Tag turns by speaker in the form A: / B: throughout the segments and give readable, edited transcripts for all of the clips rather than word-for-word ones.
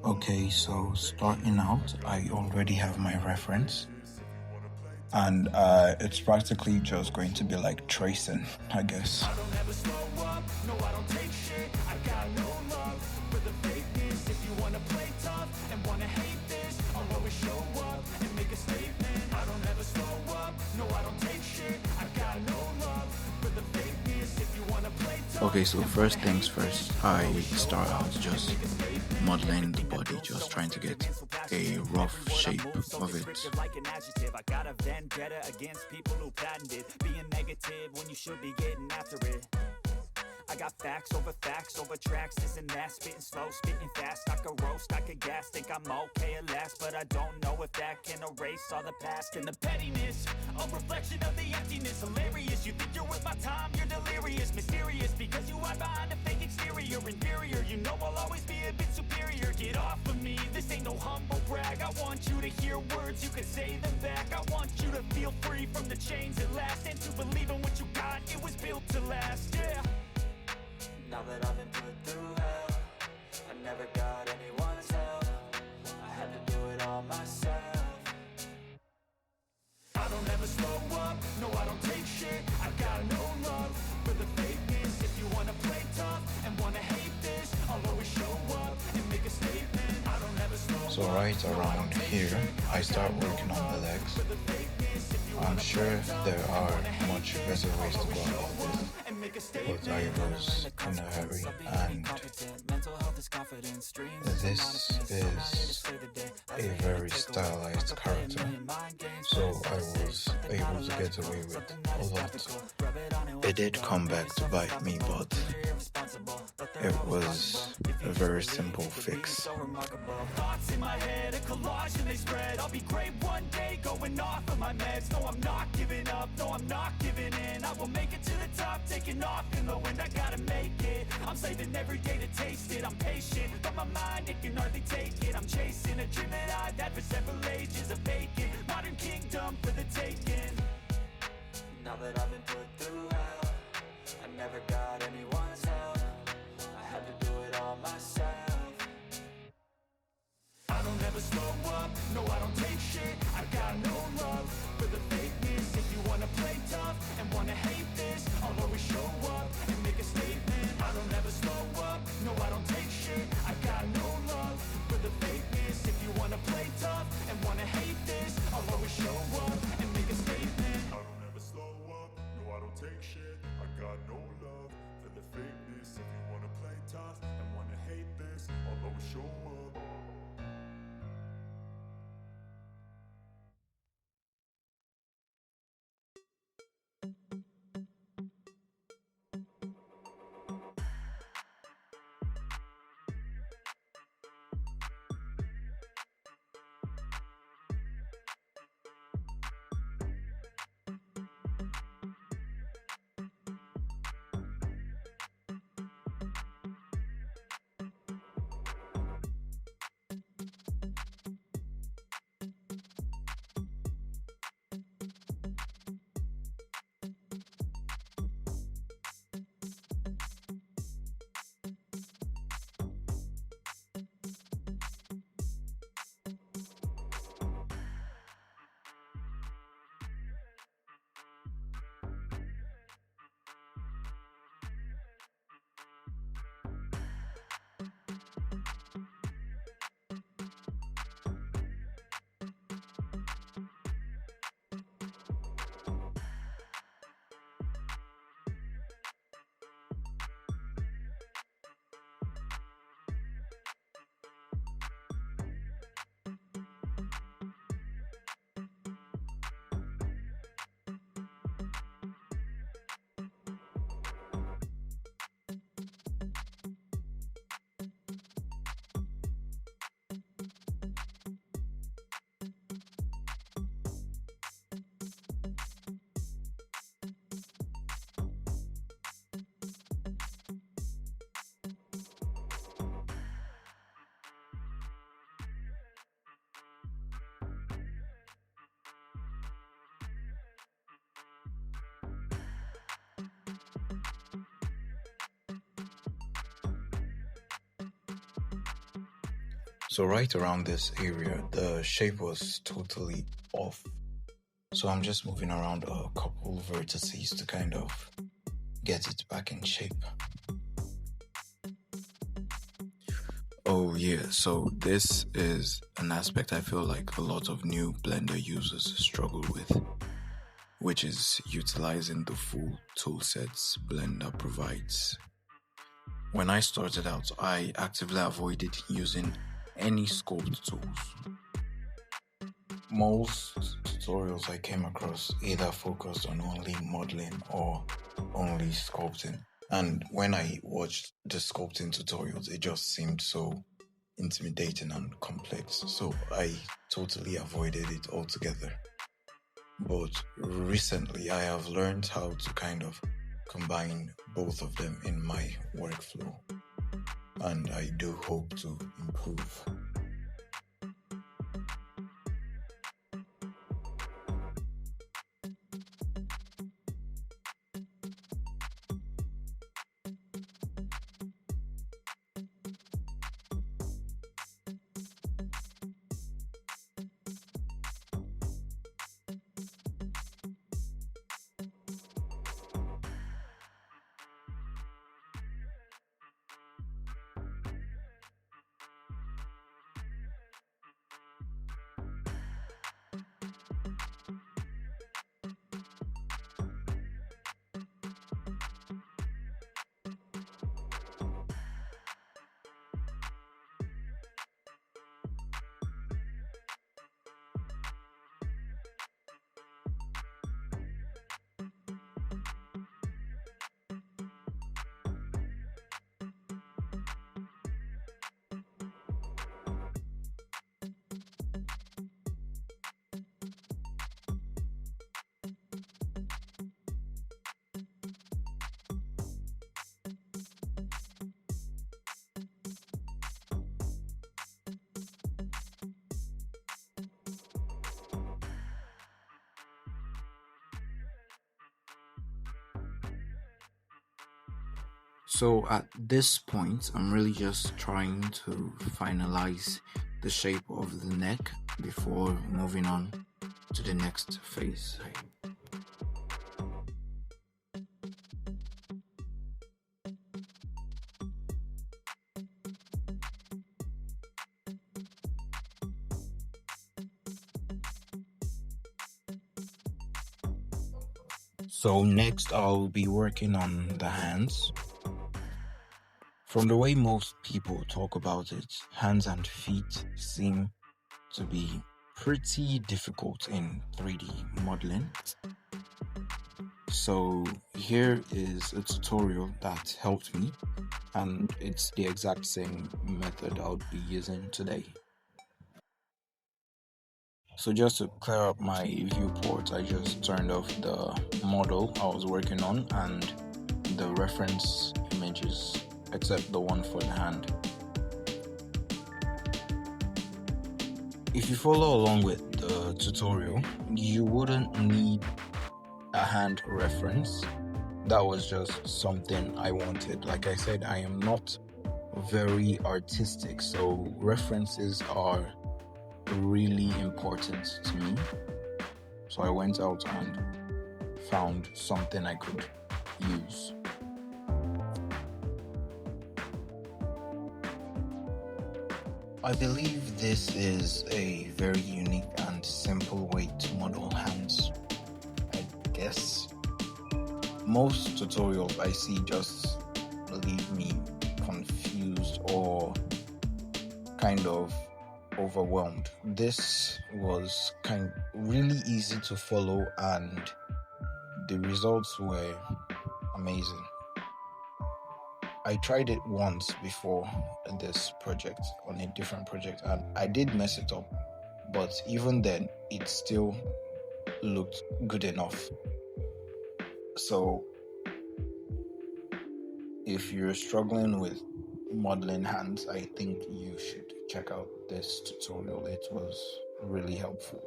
A: Okay, so starting out, I already have my reference, and it's practically just going to be like tracing, I guess.
B: I don't ever slow up, no I don't take shit. I got no love for the fakeness. If you wanna play tough and wanna hate this, I'll always show up and make a statement. I don't ever slow up, no I don't take shit. I got no love for the fakeness. If you wanna play tough.
A: Okay, so first things first, I start out just modeling the body, just trying to get a rough shape of it.
B: Like an adjective, I got a vendetta against people who patented being negative when you should be getting after it. I got facts over tracks, this and that, spitting slow, spitting fast. I could roast, I could gas, think I'm okay at last, but I don't know if that can erase all the past and the pettiness. A reflection of the emptiness, hilarious. You think you're worth my time, you're delirious, mysterious, because you hide behind a fake exterior, inferior. You know I'll always be a bit superior. Get off of me, this ain't no humble brag. I want you to hear words, you can say them back. I want you to feel free from the chains at last, and to believe in what you got, it was built to last, yeah. Now that I've been put through hell, I never got anyone's help. I had to do it all myself. I don't ever slow up, no I don't take shit. I got no love for the fakeness. If you wanna play tough and wanna hate this, I'll always show up and make a statement. I don't ever slow up.
A: So right around here, I start working on the legs. I'm sure there are much better ways to go about this, but I was in a hurry, and this is a very stylized character, so I was able to get away with a lot. It did come back to bite me, but it was a very simple fix.
B: Thoughts in my head, a collage and they spread. I'll be great one day, going off of my meds. No, I'm not giving up, no, I'm not giving in. I will make it to the top, taking off in the wind. I gotta make it, I'm saving every day to taste it. I'm patient, but my mind, it can hardly take it. I'm chasing a dream that I've had for several ages, a vacant modern kingdom for the taking. Now that I've been put through hell, I never got anyone's help. I had to do it all myself. I don't ever slow up, no I don't take shit. I got no love for the fakeness. If you wanna play tough and wanna hate this, I'll always show up and make a statement. I don't ever slow up, no I don't take shit. I got no love for the fakeness. If you wanna play tough and wanna hate this, I'll always show up and make a statement. I don't ever slow up, no I don't take shit. I got no love for the fakeness. If you wanna play tough and wanna hate this, I'll always show up.
A: So right around this area, the shape was totally off. So I'm just moving around a couple vertices to kind of get it back in shape. Oh yeah, so this is an aspect I feel like a lot of new Blender users struggle with, which is utilizing the full toolsets Blender provides. When I started out, I actively avoided using any sculpt tools. Most tutorials I came across either focused on only modeling or only sculpting. And when I watched the sculpting tutorials, it just seemed so intimidating and complex. So I totally avoided it altogether. But recently, I have learned how to kind of combine both of them in my workflow. And I do hope to improve. So at this point, I'm really just trying to finalize the shape of the neck before moving on to the next phase. So next I'll be working on the hands. From the way most people talk about it, hands and feet seem to be pretty difficult in 3D modeling. So here is a tutorial that helped me, and it's the exact same method I'll be using today. So just to clear up my viewport, I just turned off the model I was working on and the reference images, except the one for the hand. If you follow along with the tutorial, you wouldn't need a hand reference. That was just something I wanted. Like I said, I am not very artistic, so references are really important to me. So I went out and found something I could use. I believe this is a very unique and simple way to model hands, I guess. Most tutorials I see just leave me confused or kind of overwhelmed. This was really easy to follow and the results were amazing. I tried it once before in this project, on a different project, and I did mess it up, but even then it still looked good enough. So if you're struggling with modeling hands, I think you should check out this tutorial. It was really helpful.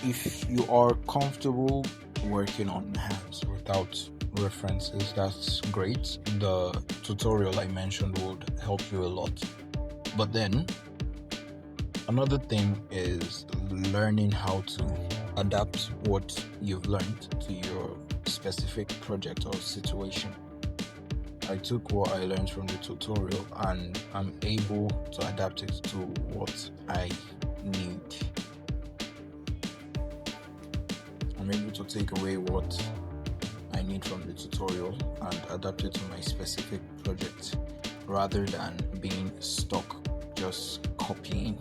A: if you are comfortable working on hands without references, that's great. The tutorial I mentioned would help you a lot. But then another thing is learning how to adapt what you've learned to your specific project or situation. I took what I learned from the tutorial and I'm able to adapt it to what I need. I'm able to take away what I need from the tutorial and adapt it to my specific project rather than being stuck just copying.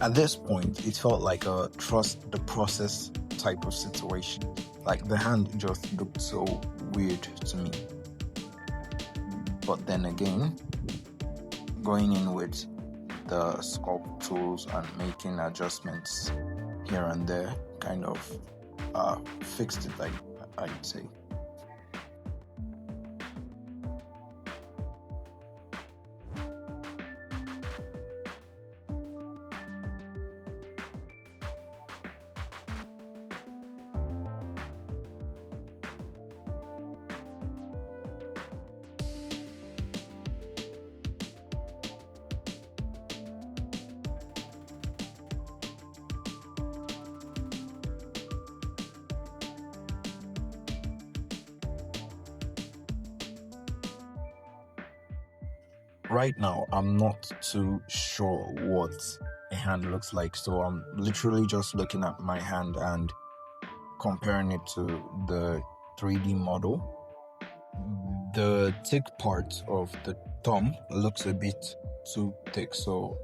A: At this point, it felt like a trust the process type of situation. Like the hand just looked so weird to me. But then again, going in with the sculpt tools and making adjustments here and there kind of fixed it, I'd say. Right now, I'm not too sure what a hand looks like, so I'm literally just looking at my hand and comparing it to the 3D model. The thick part of the thumb looks a bit too thick, so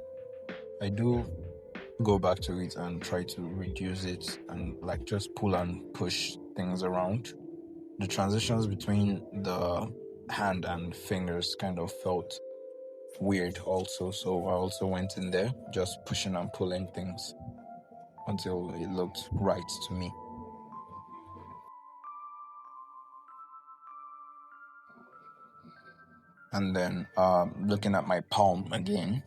A: I do go back to it and try to reduce it and just pull and push things around. The transitions between the hand and fingers kind of felt weird also, so I also went in there just pushing and pulling things until it looked right to me. And then looking at my palm again,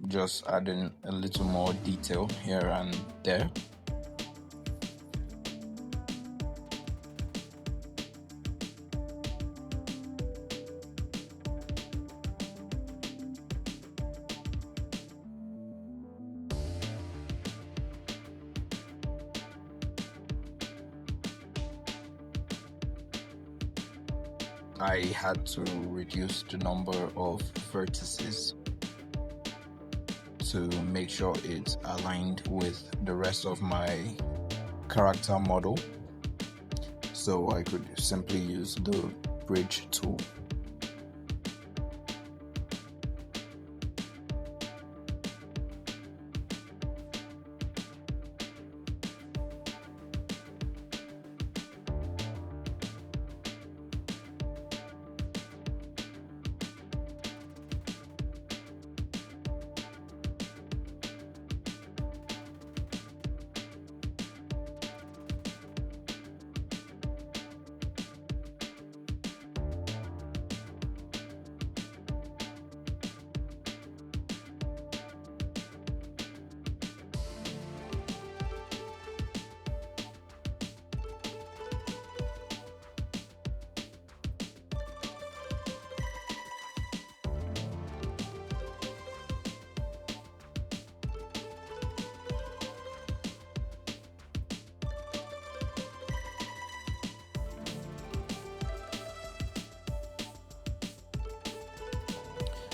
A: just adding a little more detail here and there. I had to reduce the number of vertices to make sure it's aligned with the rest of my character model, so I could simply use the bridge tool.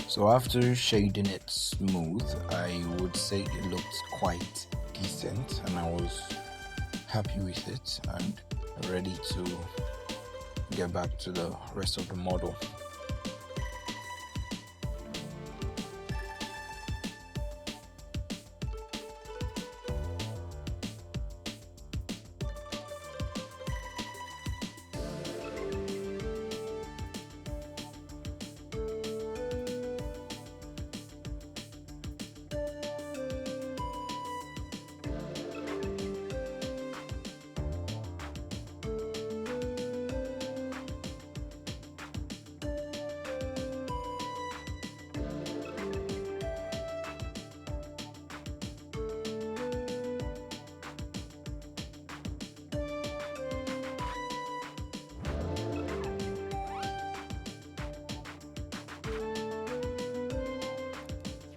A: So after shading it smooth, I would say it looked quite decent and I was happy with it and ready to get back to the rest of the model.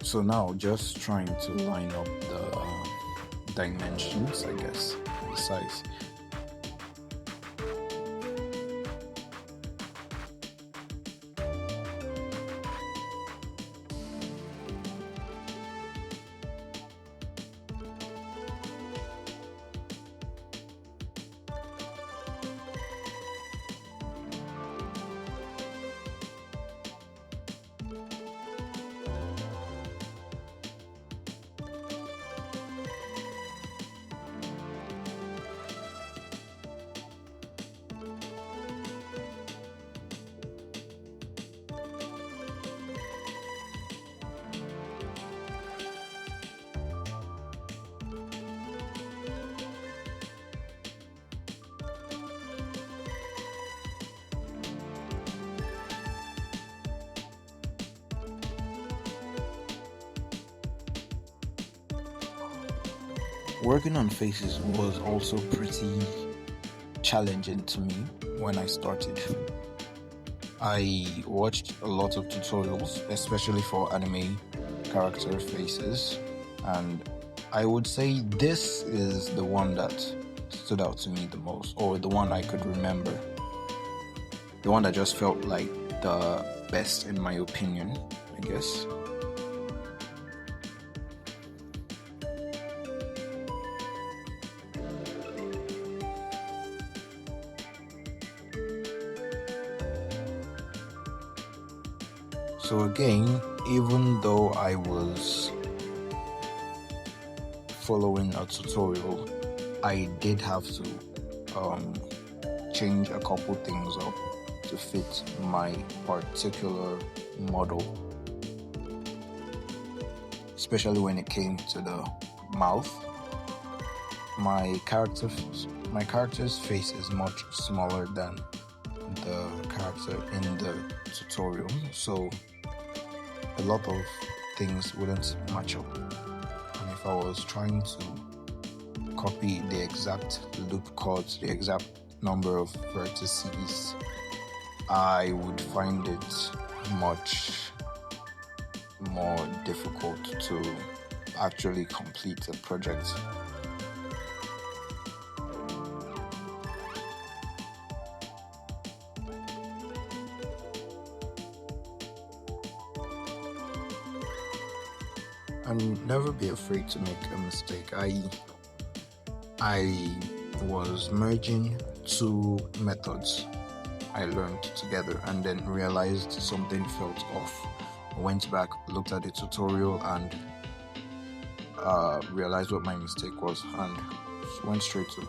A: So now just trying to line up the dimensions, I guess, the size. Working on faces was also pretty challenging to me when I started. I watched a lot of tutorials, especially for anime character faces, and I would say this is the one that stood out to me the most, or the one I could remember. The one that just felt like the best in my opinion, I guess. So again, even though I was following a tutorial, I did have to change a couple things up to fit my particular model, especially when it came to the mouth. My character's face is much smaller than the character in the tutorial, so a lot of things wouldn't match up. And if I was trying to copy the exact loop chords, the exact number of vertices, I would find it much more difficult to actually complete a project. And never be afraid to make a mistake. I was merging two methods I learned together and then realized something felt off. I went back, looked at the tutorial, and realized what my mistake was, and went straight to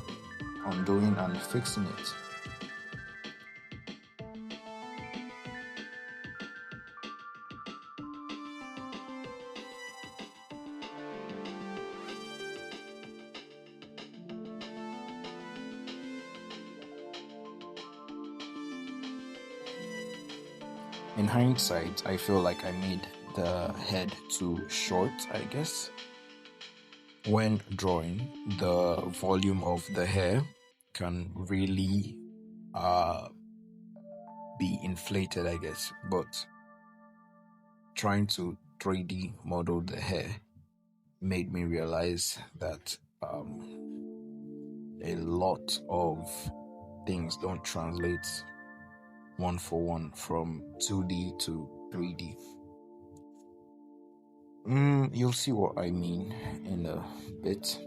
A: undoing and fixing it. In hindsight, I feel like I made the head too short, I guess. When drawing, the volume of the hair can really be inflated, I guess, but trying to 3D model the hair made me realize that a lot of things don't translate one for one from 2D to 3D. You'll see what I mean in a bit.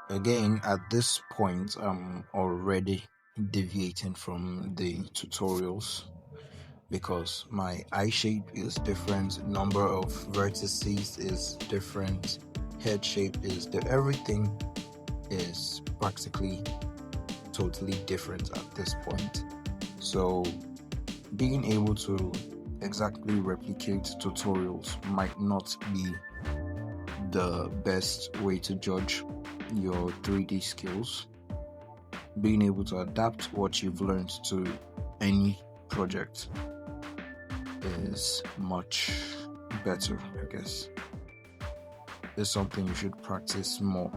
A: Again, at this point, I'm already deviating from the tutorials because my eye shape is different, number of vertices is different, head shape is everything is practically totally different at this point. So being able to exactly replicate tutorials might not be the best way to judge your 3D skills. Being able to adapt what you've learned to any project is much better, I guess. It's something you should practice more.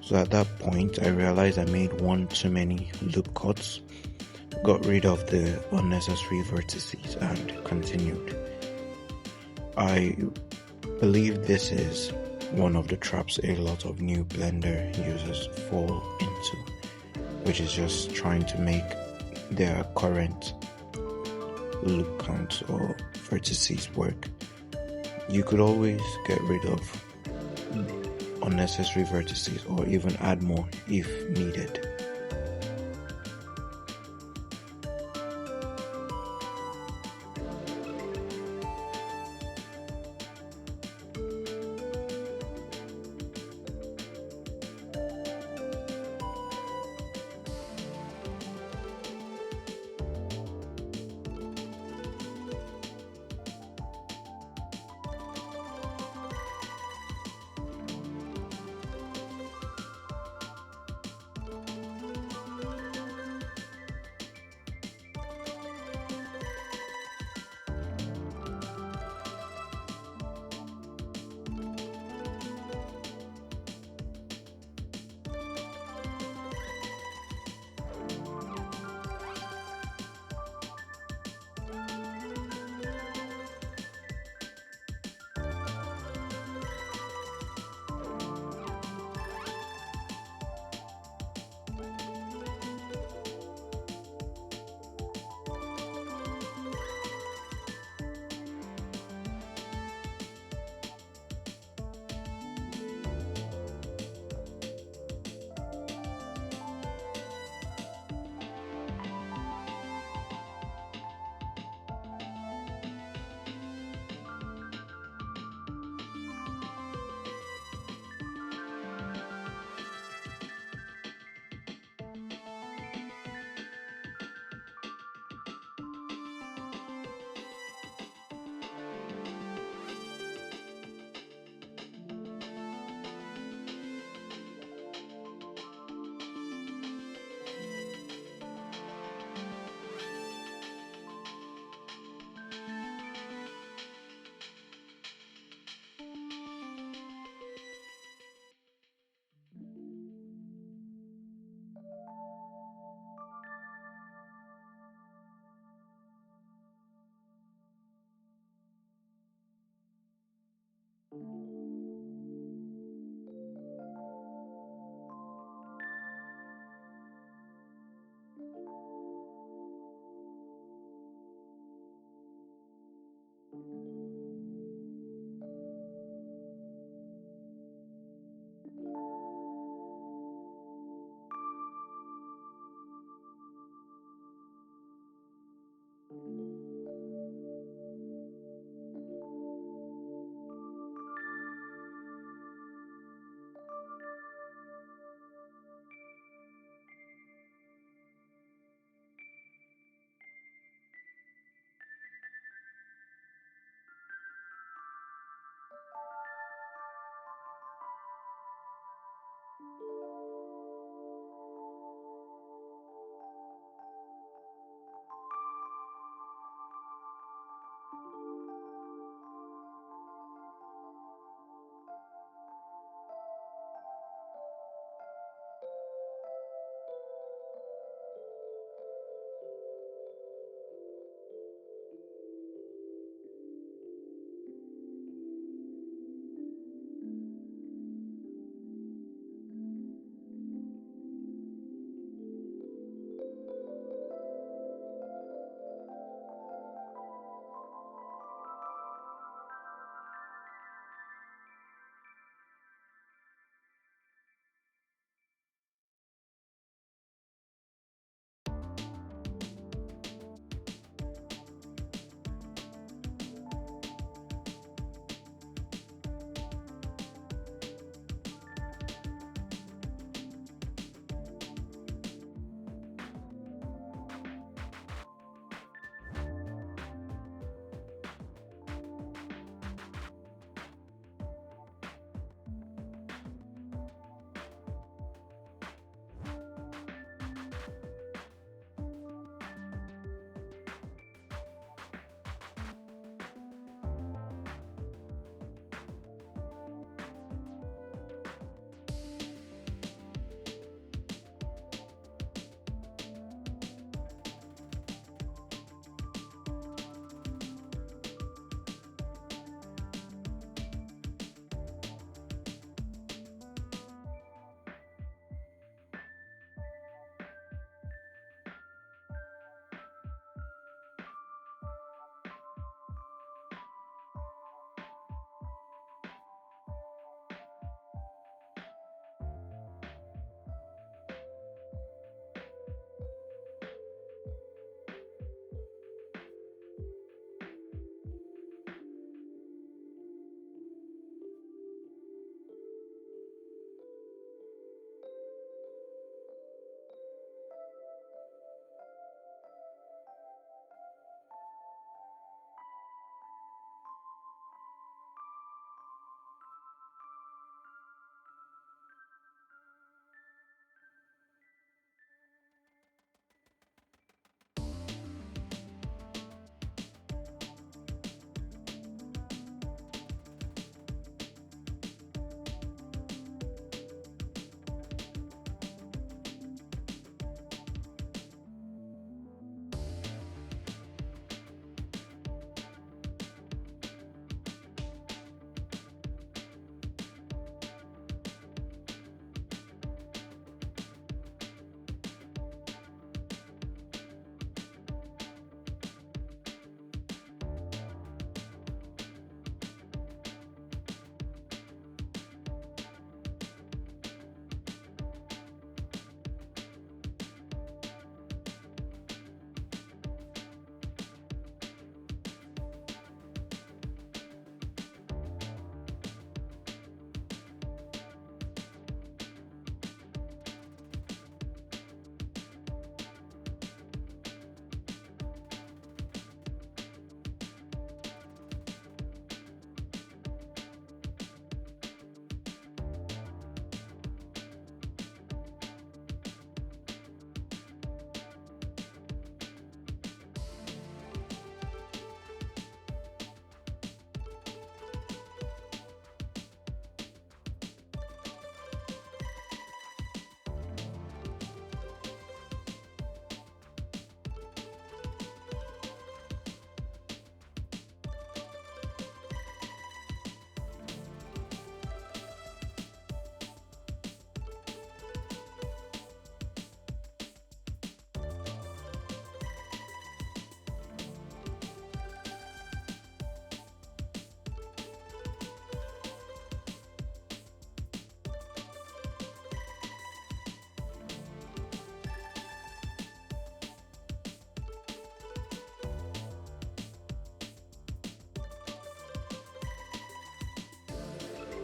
A: So at that point, I realized I made one too many loop cuts, got rid of the unnecessary vertices, and continued. I believe this is one of the traps a lot of new Blender users fall into, which is just trying to make their current loop count or vertices work. You could always get rid of unnecessary vertices or even add more if needed.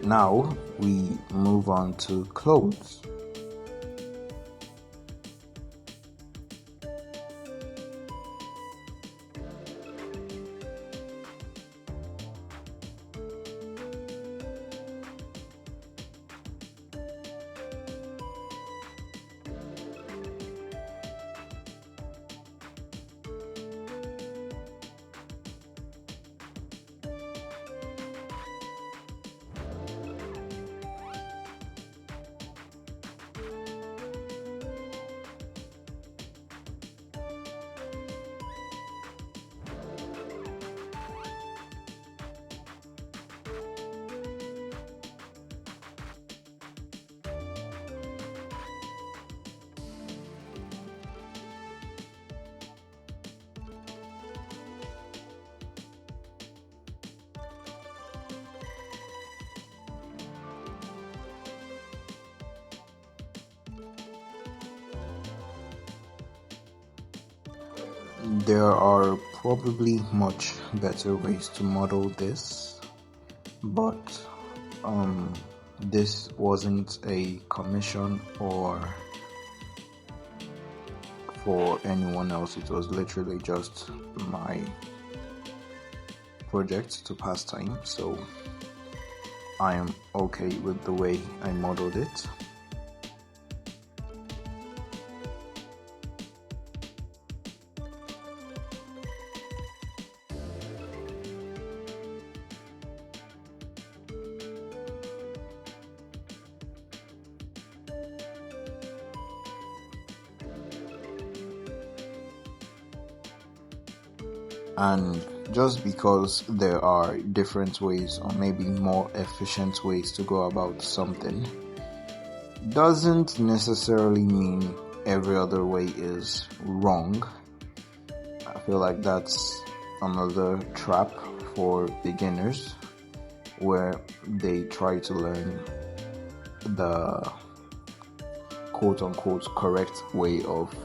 A: Now we move on to clothes. There are probably much better ways to model this, but this wasn't a commission or for anyone else. It was literally just my project to pass time, so I am okay with the way I modeled it. And just because there are different ways or maybe more efficient ways to go about something doesn't necessarily mean every other way is wrong. I feel like that's another trap for beginners where they try to learn the quote-unquote correct way of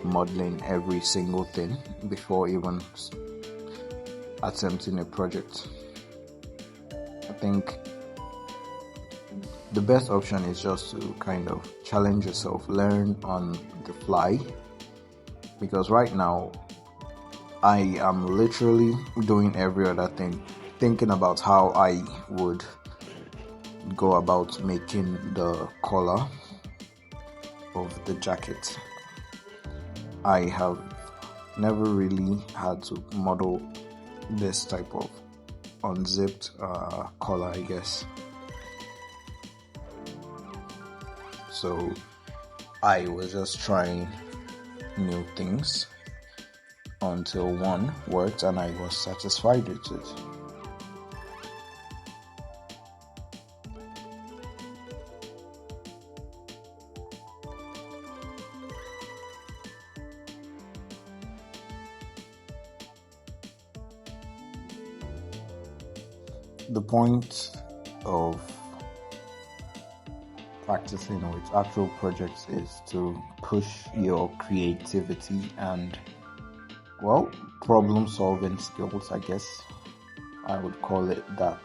A: modeling every single thing before even attempting a project. I think the best option is just to kind of challenge yourself, learn on the fly, because right now I am literally doing every other thing, thinking about how I would go about making the collar of the jacket. I have never really had to model this type of unzipped collar, I guess. So I was just trying new things until one worked and I was satisfied with it. The point of practicing with actual projects is to push your creativity and, well, problem solving skills, I guess I would call it that.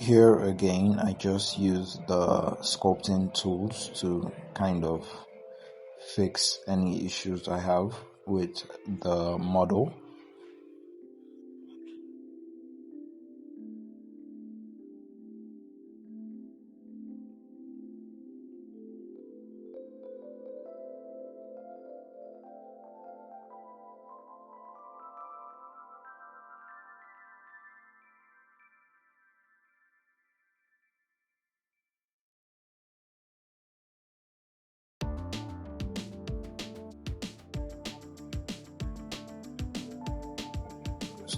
A: Here again, I just use the sculpting tools to kind of fix any issues I have with the model.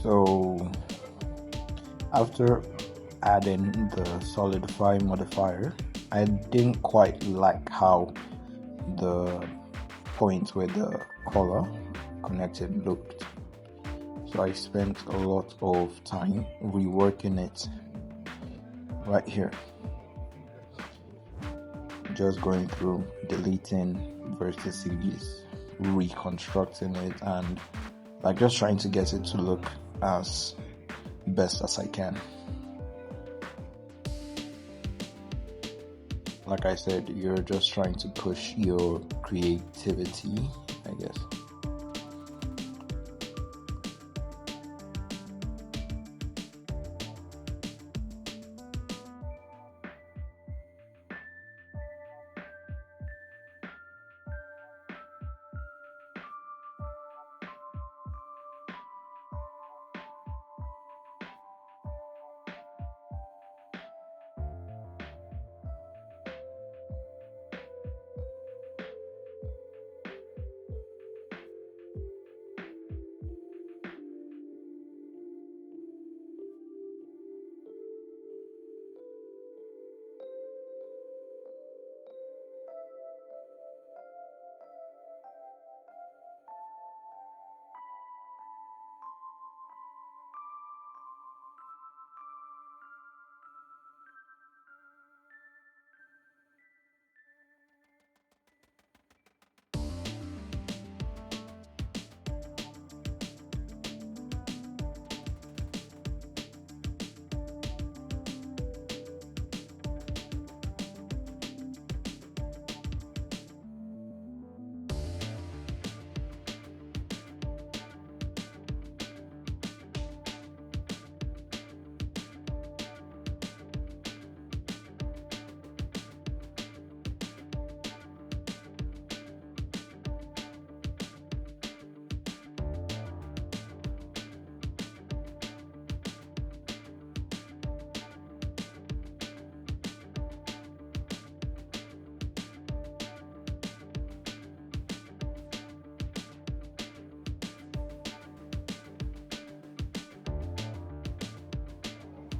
A: So after adding the solidify modifier, I didn't quite like how the point where the color connected looked. So I spent a lot of time reworking it right here. Just going through, deleting vertices, reconstructing it, and like just trying to get it to look as best as I can. Like I said, you're just trying to push your creativity, I guess.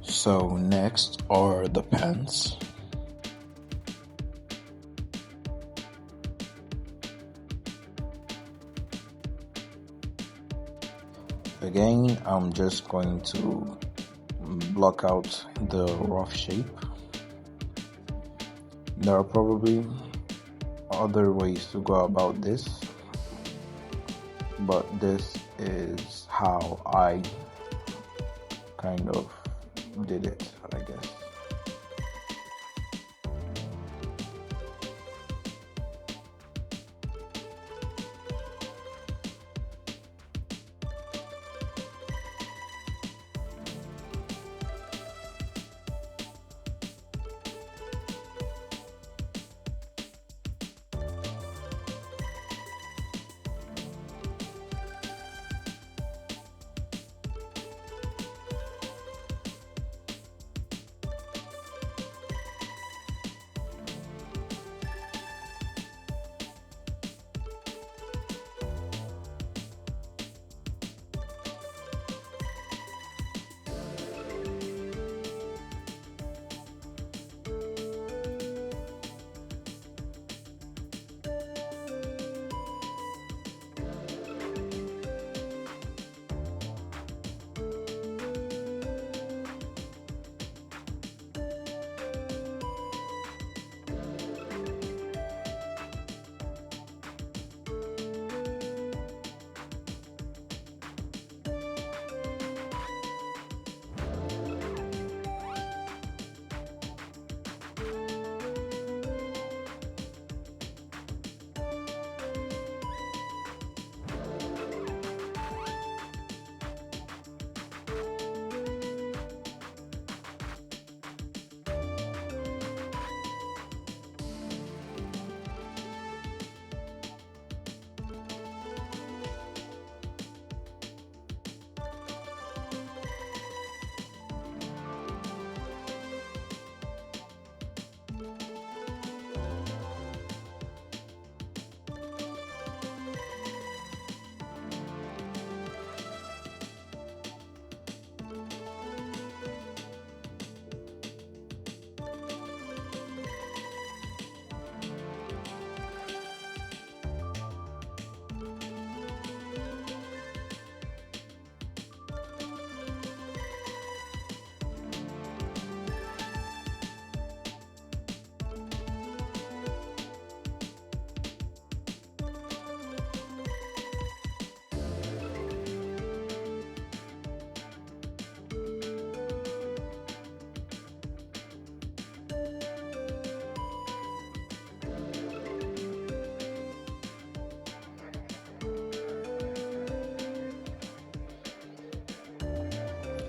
A: So next are the pants. Again, I'm just going to block out the rough shape. There are probably other ways to go about this, but this is how I kind of did it, I guess.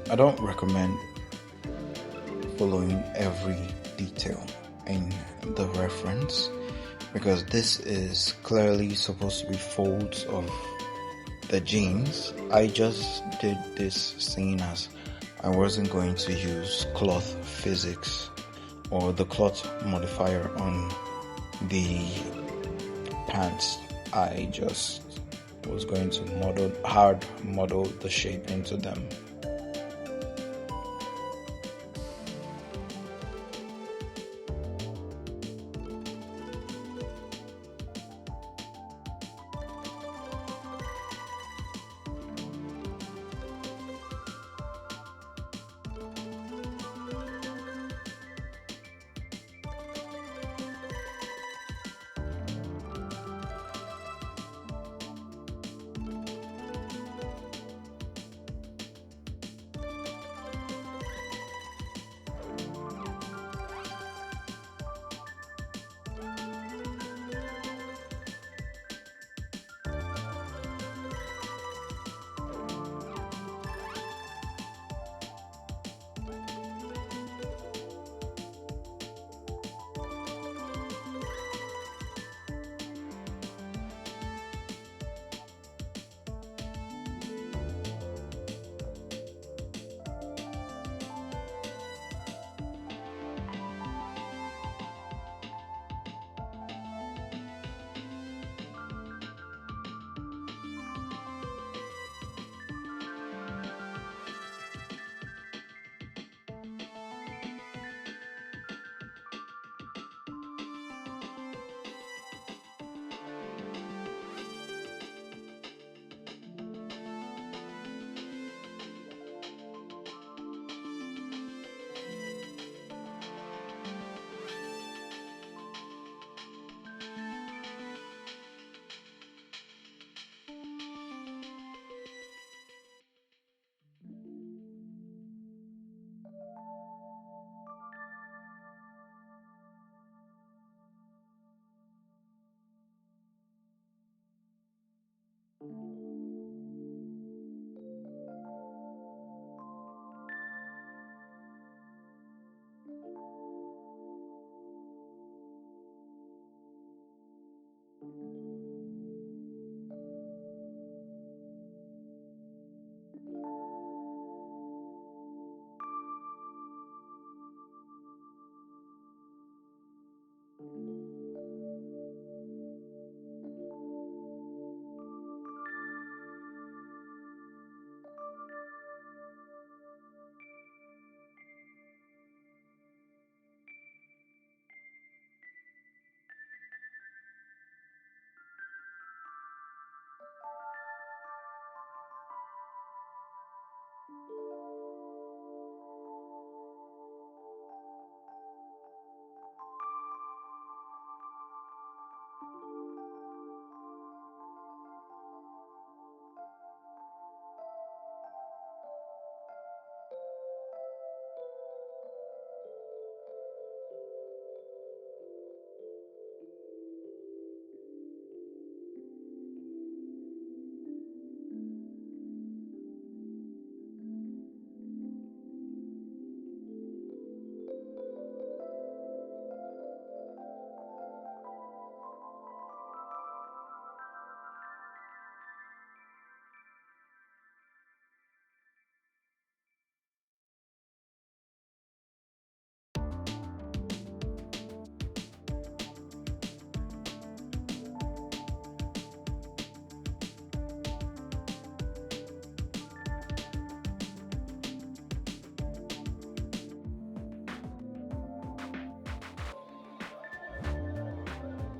A: I don't recommend following every detail in the reference because this is clearly supposed to be folds of the jeans. I just did this seeing as I wasn't going to use cloth physics or the cloth modifier on the pants. I just was going to hard model the shape into them.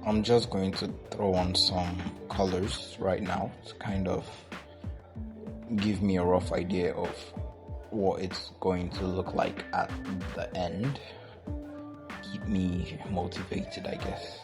A: I'm just going to throw on some colors right now to kind of give me a rough idea of what it's going to look like at the end. Keep me motivated, I guess.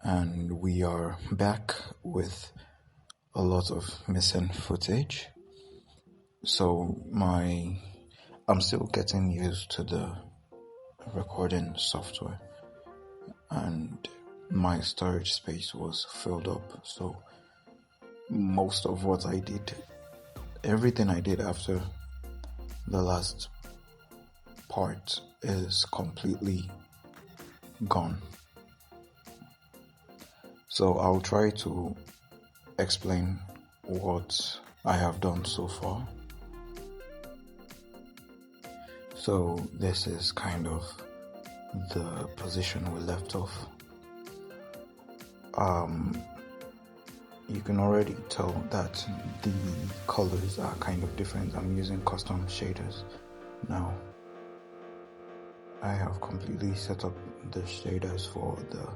A: and we are back with a lot of missing footage. So I'm still getting used to the recording software, and my storage space was filled up, so most of what I did, everything I did after the last part is completely gone. So I'll try to explain what I have done so far. So this is kind of the position we left off. You can already tell that the colors are kind of different. I'm using custom shaders now. I have completely set up the shaders for the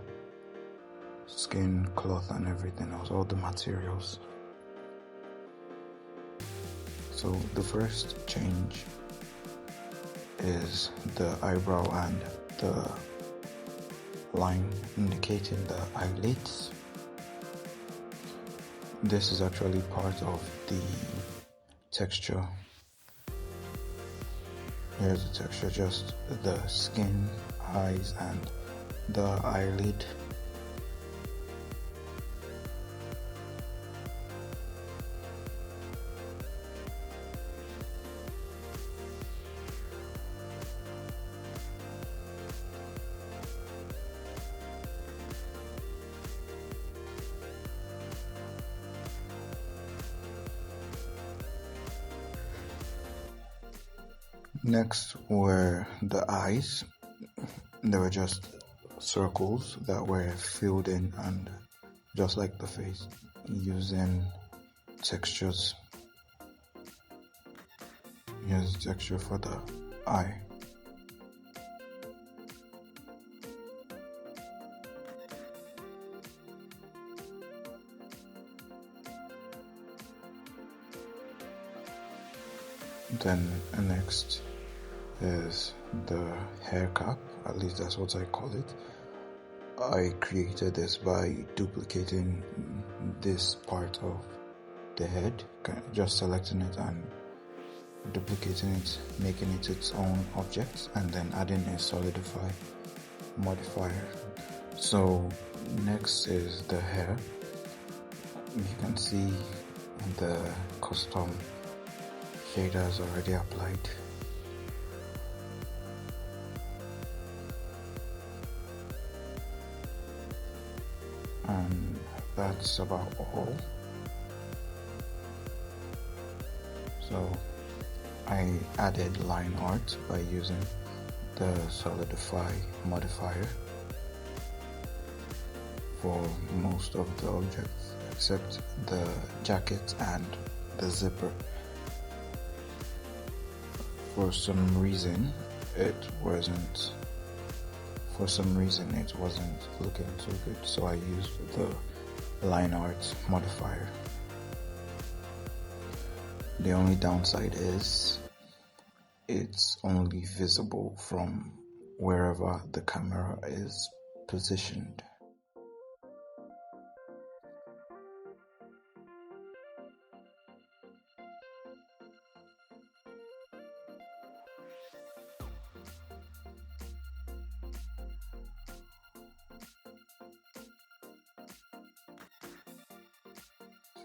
A: skin, cloth, and everything else, all the materials. So the first change is the eyebrow and the line indicating the eyelids. This is actually part of the texture. Here's the texture, just the skin, eyes, and the eyelid. Next were the eyes. They were just circles that were filled in, and just like the face, using textures. Here's the texture for the eye. Then next is the hair cap, at least that's what I call it. I created this by duplicating this part of the head, just selecting it and duplicating it, making it its own object, and then adding a solidify modifier. So next is the hair. You can see the custom shaders already applied. And that's about all. So I added line art by using the solidify modifier for most of the objects except the jacket and the zipper. For some reason it wasn't looking so good, so I used the line art modifier. The only downside is it's only visible from wherever the camera is positioned.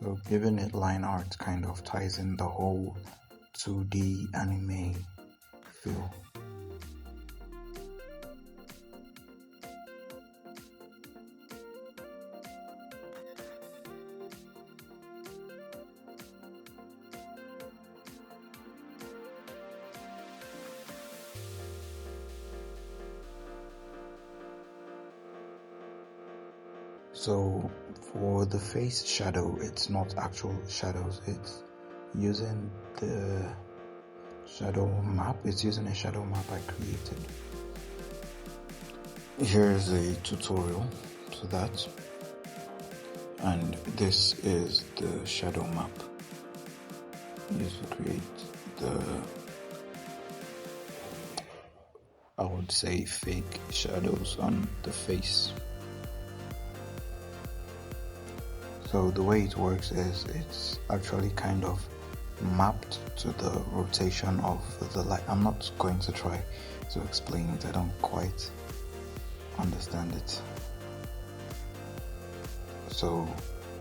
A: So giving it line art kind of ties in the whole 2D anime feel. So for the face shadow, it's not actual shadows, it's using the shadow map. It's using a shadow map I created. Here's a tutorial to that, and this is the shadow map used to create the, I would say, fake shadows on the face. So the way it works is it's actually kind of mapped to the rotation of the light. I'm not going to try to explain it, I don't quite understand it. So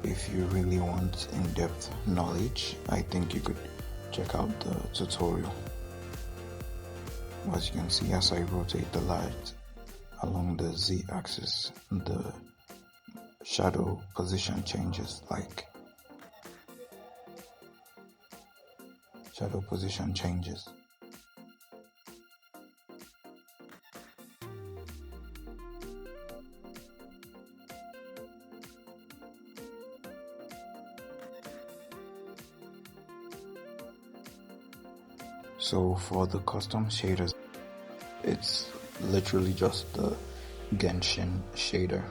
A: if you really want in-depth knowledge, I think you could check out the tutorial. As you can see, as I rotate the light along the z-axis, the shadow position changes, shadow position changes. So for the custom shaders, it's literally just the Genshin shader.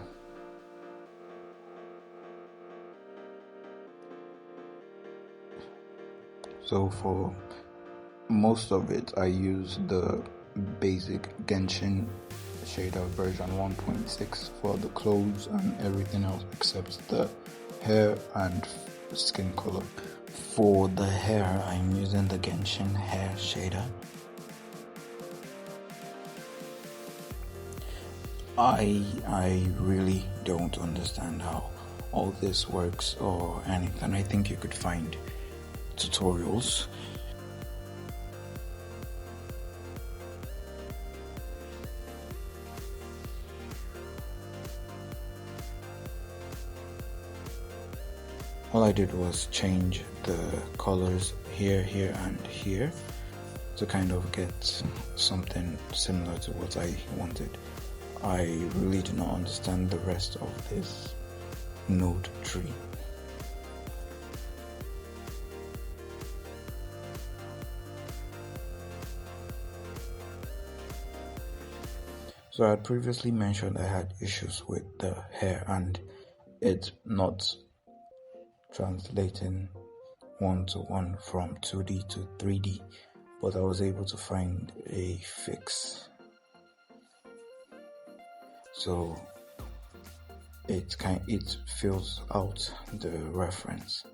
A: So for most of it, I use the basic Genshin shader version 1.6 for the clothes and everything else except the hair and skin color. For the hair, I'm using the Genshin hair shader. I really don't understand how all this works or anything. I think you could find tutorials. All I did was change the colors here, here, and here to kind of get something similar to what I wanted. I really do not understand the rest of this node tree. So I had previously mentioned I had issues with the hair and it not translating one-to-one from 2D to 3D, but I was able to find a fix. So it fills out the reference.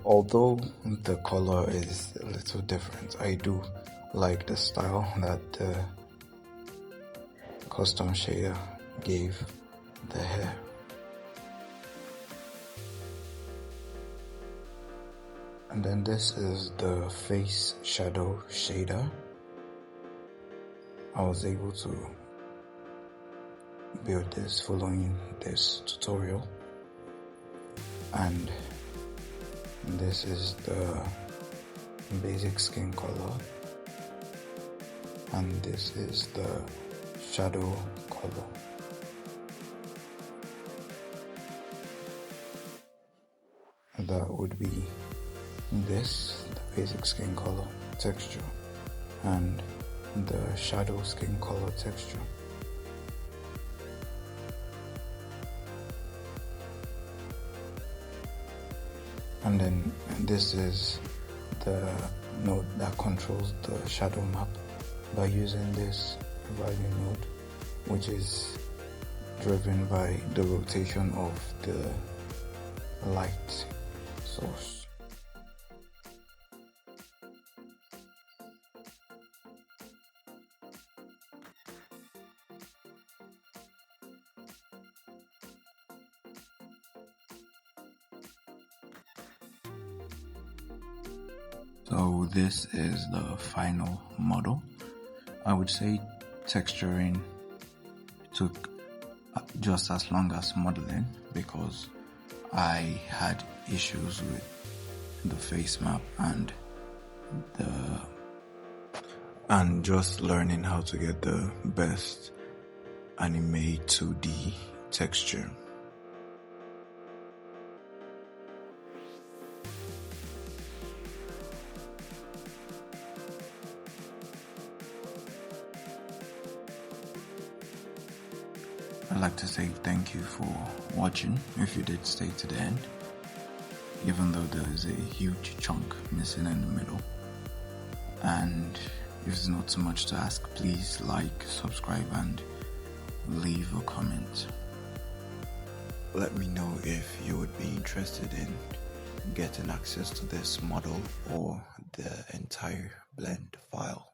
A: Although the color is a little different, I do like the style that the custom shader gave the hair. And then this is the face shadow shader. I was able to build this following this tutorial. And this is the basic skin color. And this is the shadow color. That would be this, the basic skin color texture, and the shadow skin color texture. And then this is the node that controls the shadow map by using this value node, which is driven by the rotation of the light source. So this is the final model. I would say texturing took just as long as modeling because I had issues with the face map and just learning how to get the best anime 2D texture. I'd like to say thank you for watching if you did stay to the end. even though there is a huge chunk missing in the middle. And if it's not too much to ask, please like, subscribe, and leave a comment. Let me know if you would be interested in getting access to this model or the entire blend file.